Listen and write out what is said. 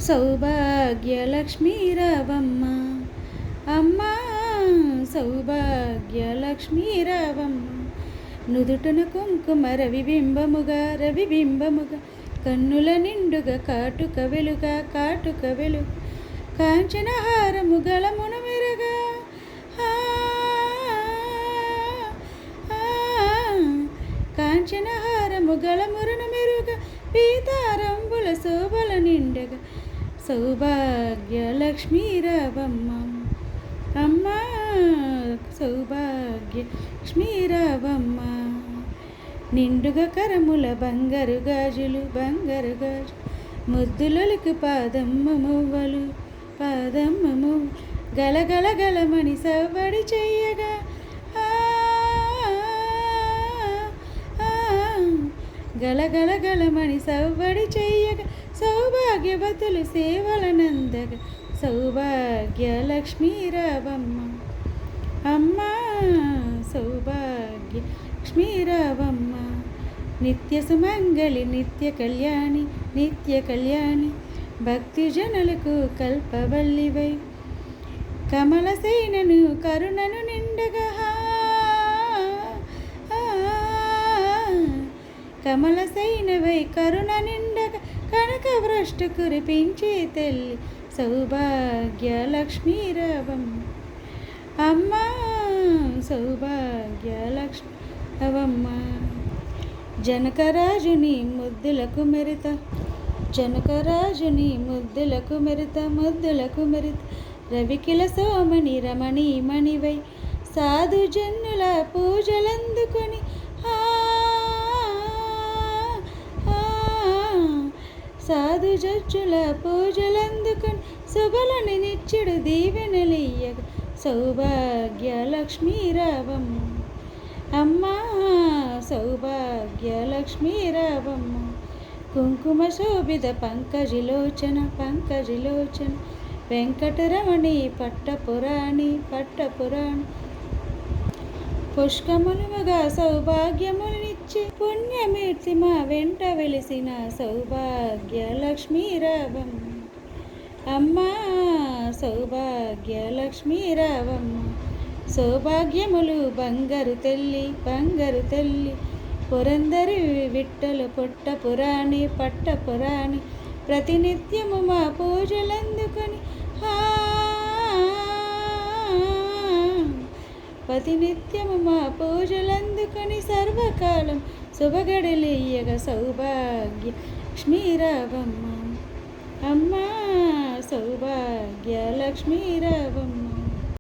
సౌభాగ్యలక్ష్మీ రావమ్మ అమ్మా సౌభాగ్యలక్ష్మీ రావమ్మ. నుదుటన కుంకుమ రవిబింబముగా కన్నుల నిండుగా కాటుక వెలుగా కాంచనహారము గళమున మెరగా కాంచనహారము గళమురన మెరుగా పీతారంబుల శోభల నిండగా సౌభాగ్యలక్ష్మీ రావమ్మ అమ్మా సౌభాగ్యలక్ష్మీ రావమ్మ. నిండుగా కరముల బంగారు గాజులు ముద్దులకి పాదమ్మ మువ్వలు గలగలగలమని సవ్వడి చెయ్యగా గలగలగలమని సవ్వడి చెయ్యగా సౌభాగ్యవతులు సేవలనందగా సౌభాగ్యలక్ష్మీ రావమ్మ అమ్మా సౌభాగ్యలక్ష్మీ రావమ్మ. నిత్య సుమంగళి నిత్య కళ్యాణి భక్తి జనులకు కల్పవల్లివై కమలసేనను కరుణను నిండగా కమలసేనవై కరుణ నిండగా కనక వృష్టి కురిపించే తల్లి సౌభాగ్యలక్ష్మీ రావమ్మ అమ్మా సౌభాగ్యలక్ష్మీ రావమ్మ. జనకరాజుని ముద్దులకు మెరిత రవికిల సోమని రమణీమణివై సాధు జన్నుల పూజలందుకొని సాధు జడ్జుల పూజలందుకొని శుభలని నిచ్చుడు దీవెనలియ్యగా సౌభాగ్యలక్ష్మీ రావమ్మ అమ్మా సౌభాగ్యలక్ష్మీ రావమ్మ. కుంకుమ శోభిత పంకజిలోచన వెంకటరమణి పట్టపురాణి పుష్కములుగా సౌభాగ్యమునిచ్చే పుణ్యమూర్తి మా వెంట వెలిసిన సౌభాగ్యలక్ష్మీ రావమ్మ అమ్మా సౌభాగ్యలక్ష్మీ రావమ్మ. సౌభాగ్యములు బంగారు తల్లి పురందరి విట్టలు పట్టపురాణి ప్రతినిత్యము మా పూజలందుకొని సర్వకాలం శుభగడలియ్యగా సౌభాగ్యలక్ష్మీ రావమ్మ అమ్మా సౌభాగ్యలక్ష్మీ రావమ్మ.